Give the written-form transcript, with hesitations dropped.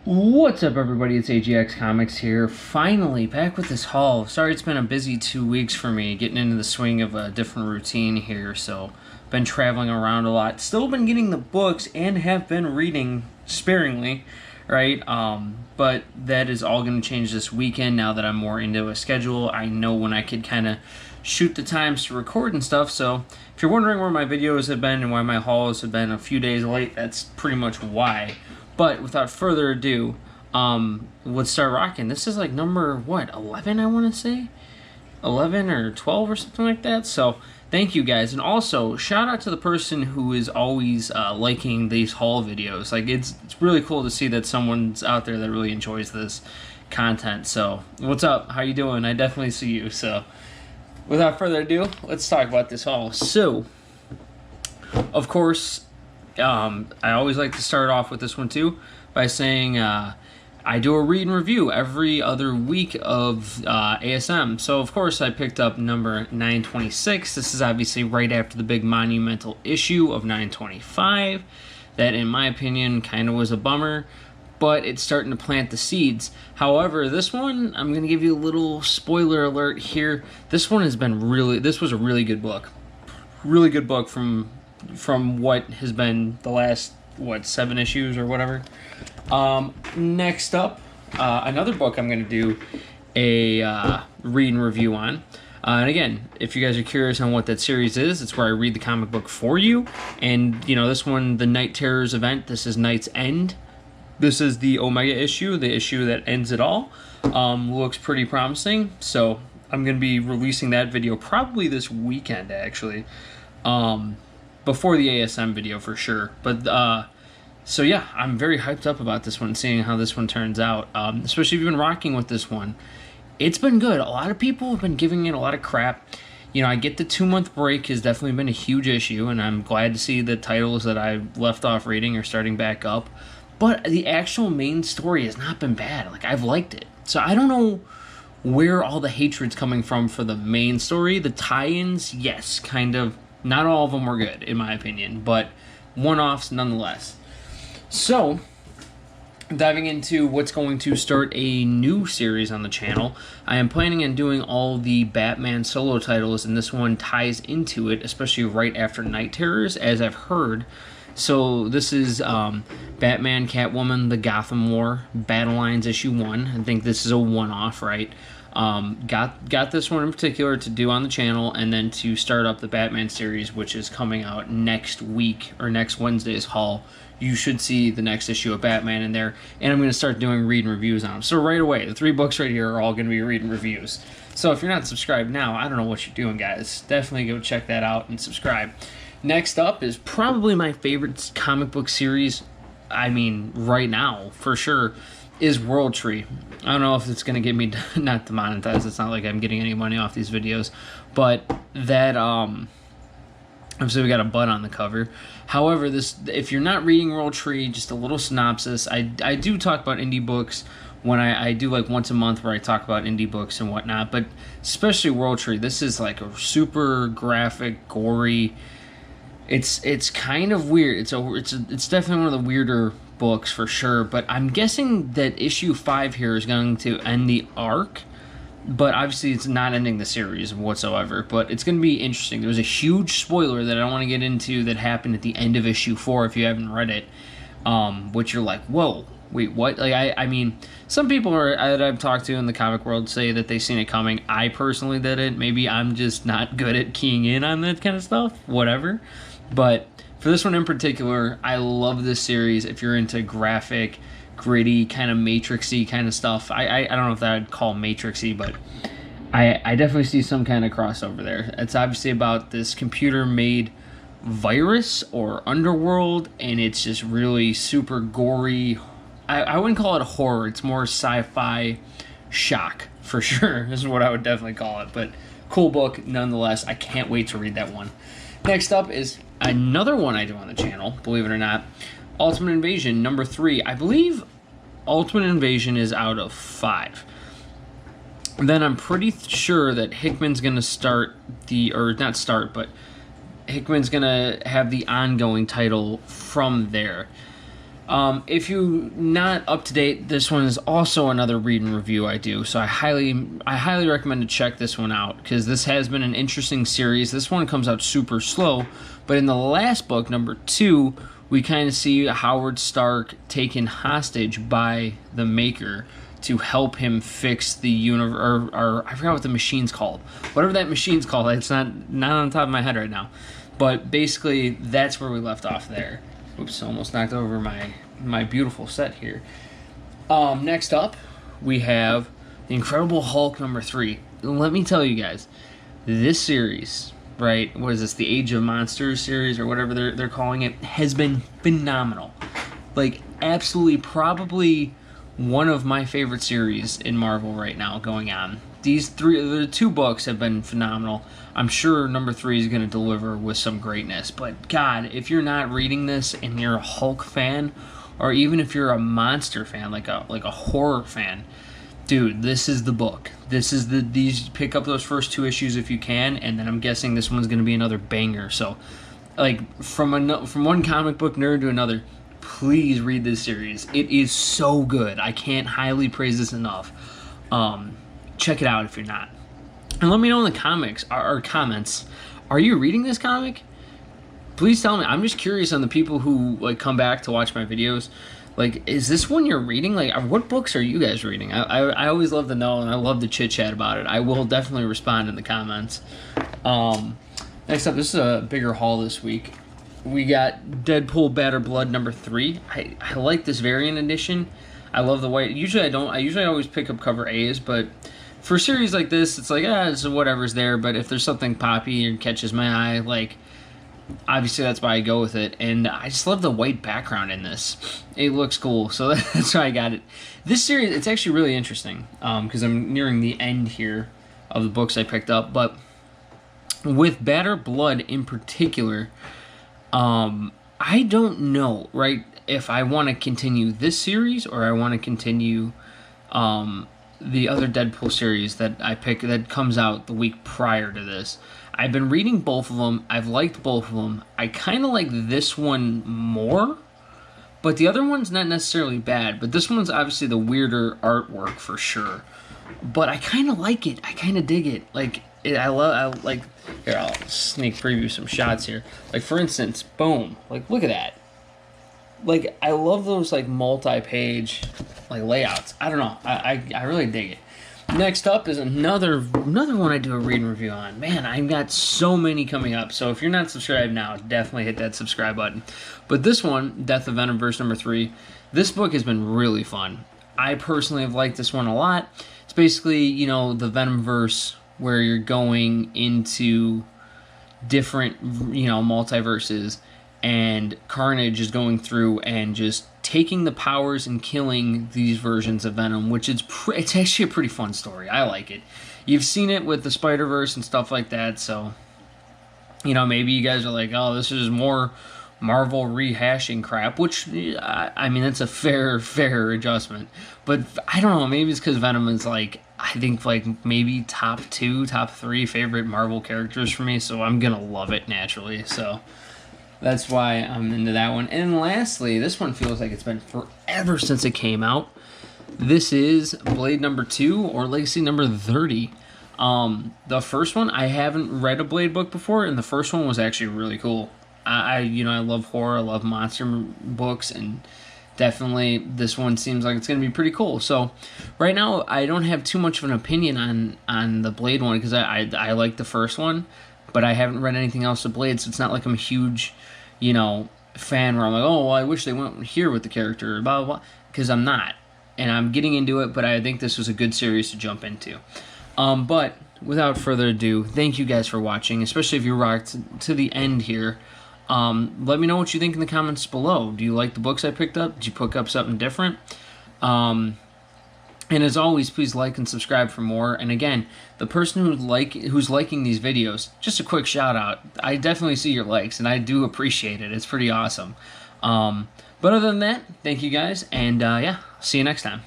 What's up, everybody? It's AGX Comics here. Finally, back with this haul. Sorry it's been a busy 2 weeks for me, getting into the swing of a different routine here, so been traveling around a lot. Still been getting the books and have been reading sparingly, right? But that is all going to change this weekend now that I'm more into a schedule. I know when I could kind of shoot the times to record and stuff, so if you're wondering where my videos have been and why my hauls have been a few days late, that's pretty much why. But without further ado, let's start rocking. This is like number, what, 11, I want to say? 11 or 12 or something like that. So thank you guys. And also, shout out to the person who is always liking these haul videos. Like, it's really cool to see that someone's out there that really enjoys this content. So what's up? How you doing? I definitely see you. So without further ado, let's talk about this haul. So, of course, I always like to start off with this one too by saying I do a read and review every other week of ASM. So of course I picked up number 926. This is obviously right after the big monumental issue of 925. That, in my opinion, kind of was a bummer, but it's starting to plant the seeds. However, this one, I'm going to give you a little spoiler alert here. This one has been this was a really good book. Really good book from what has been the last, 7 issues or whatever. Next up, another book I'm going to do a read and review on. And again, if you guys are curious on what that series is, it's where I read the comic book for you. And, this one, the Night Terrors event, this is Night's End. This is the Omega issue, the issue that ends it all. Looks pretty promising. So I'm going to be releasing that video probably this weekend, actually. Before the ASM video for sure. But so yeah, I'm very hyped up about this one, seeing how this one turns out. Especially if you've been rocking with this one. It's been good. A lot of people have been giving it a lot of crap. I get the 2-month break has definitely been a huge issue, and I'm glad to see the titles that I left off reading are starting back up. But the actual main story has not been bad. Like, I've liked it. So I don't know where all the hatred's coming from for the main story. The tie-ins, yes, kind of. Not all of them were good, in my opinion, but one-offs nonetheless. So, diving into what's going to start a new series on the channel, I am planning on doing all the Batman solo titles, and this one ties into it, especially right after Night Terrors, as I've heard. So this is Batman, Catwoman, The Gotham War, Battle Lines issue 1. I think this is a one-off, right? Got this one in particular to do on the channel, and then to start up the Batman series, which is coming out next week, or next Wednesday's haul. You should see the next issue of Batman in there, and I'm going to start doing read and reviews on them. So right away, the 3 books right here are all going to be read and reviews. So if you're not subscribed now, I don't know what you're doing, guys. Definitely go check that out and subscribe. Next up is probably my favorite comic book series, I mean, right now, for sure, is World Tree. I don't know if it's going to get me not demonetized. It's not like I'm getting any money off these videos. But that, obviously we got a bud on the cover. However, if you're not reading World Tree, just a little synopsis. I do talk about indie books when I do like once a month where I talk about indie books and whatnot. But especially World Tree, this is like a super graphic, gory. It's kind of weird. It's definitely one of the weirder books for sure, but I'm guessing that issue 5 here is going to end the arc, but obviously it's not ending the series whatsoever. But it's going to be interesting. There was a huge spoiler that I don't want to get into that happened at the end of issue 4 if you haven't read it, which you're like, whoa, wait, what? Like, I mean, some people that I've talked to in the comic world say that they've seen it coming. I personally didn't. Maybe I'm just not good at keying in on that kind of stuff, whatever. But for this one in particular, I love this series. If you're into graphic, gritty, kind of Matrixy kind of stuff, I don't know if that I'd call Matrixy, but I definitely see some kind of crossover there. It's obviously about this computer-made virus or underworld, and it's just really super gory. I wouldn't call it horror. It's more sci-fi shock, for sure. This is what I would definitely call it. But cool book, nonetheless. I can't wait to read that one. Next up is another one I do on the channel, believe it or not, Ultimate Invasion number 3. I believe Ultimate Invasion is out of 5. Then I'm pretty sure that Hickman's going to start Hickman's going to have the ongoing title from there. If you're not up to date, this one is also another read and review I do. So I highly recommend to check this one out because this has been an interesting series. This one comes out super slow, but in the last book, number 2, we kind of see Howard Stark taken hostage by the Maker to help him fix the universe, or I forgot what the machine's called. Whatever that machine's called, it's not on top of my head right now. But basically, that's where we left off there. Oops, almost knocked over my beautiful set here. Next up, we have The Incredible Hulk number 3. Let me tell you guys, this series, right, what is this, the Age of Monsters series, or whatever they're calling it, has been phenomenal. Like, absolutely, probably one of my favorite series in Marvel right now going on. The 2 books have been phenomenal. I'm sure number 3 is going to deliver with some greatness. But God, if you're not reading this and you're a Hulk fan, or even if you're a monster fan, like a horror fan, dude, this is the book. These pick up those first 2 issues if you can, and then I'm guessing this one's going to be another banger. So, like, from one comic book nerd to another, please read this series. It is so good. I can't highly praise this enough. Check it out if you're not. And let me know in the comments, are you reading this comic? Please tell me. I'm just curious on the people who like come back to watch my videos. Like, is this one you're reading? Like, what books are you guys reading? I always love to know, and I love to chit-chat about it. I will definitely respond in the comments. Next up, this is a bigger haul this week. We got Deadpool Bad or Blood number 3. I like this variant edition. I love the white. Usually I don't. I usually always pick up cover A's, but for a series like this, it's like, it's whatever's there. But if there's something poppy and catches my eye, like, obviously that's why I go with it. And I just love the white background in this. It looks cool, so that's why I got it. This series, it's actually really interesting because I'm nearing the end here of the books I picked up. But with Bad or Blood in particular, I don't know, right, if I want to continue this series or I want to continue the other Deadpool series that comes out the week prior to this. I've been reading both of them. I've liked both of them. I kind of like this one more, but the other one's not necessarily bad. But this one's obviously the weirder artwork for sure. But I kind of like it. I kind of dig it. Like, here, I'll sneak preview some shots here. Like, for instance, boom. Like, look at that. Like, I love those, like, multi-page, like, layouts. I don't know. I really dig it. Next up is another one I do a read and review on. Man, I've got so many coming up. So if you're not subscribed now, definitely hit that subscribe button. But this one, Death of Venomverse number 3, this book has been really fun. I personally have liked this one a lot. It's basically, you know, the Venomverse where you're going into different, you know, multiverses, and Carnage is going through and just taking the powers and killing these versions of Venom, which it's actually a pretty fun story. I like it. You've seen it with the Spider-Verse and stuff like that, so, you know, maybe you guys are like, oh, this is more Marvel rehashing crap, which, I mean, that's a fair adjustment. But I don't know, maybe it's because Venom is, like, I think, like, maybe top 2, top 3 favorite Marvel characters for me, so I'm gonna love it naturally, so that's why I'm into that one. And lastly, this one feels like it's been forever since it came out. This is Blade number 2, or Legacy number 30. The first one, I haven't read a Blade book before, and the first one was actually really cool. I love horror, I love monster books, and definitely this one seems like it's going to be pretty cool. So right now, I don't have too much of an opinion on the Blade one, because I like the first one, but I haven't read anything else of Blade, so it's not like I'm a huge, you know, fan where I'm like, oh, well, I wish they went here with the character, blah, blah, blah, because I'm not. And I'm getting into it, but I think this was a good series to jump into. But without further ado, thank you guys for watching, especially if you rocked to the end here. Let me know what you think in the comments below. Do you like the books I picked up? Did you pick up something different? And as always, please like and subscribe for more. And again, the person who's liking these videos, just a quick shout out. I definitely see your likes, and I do appreciate it. It's pretty awesome. But other than that, thank you guys, and yeah, see you next time.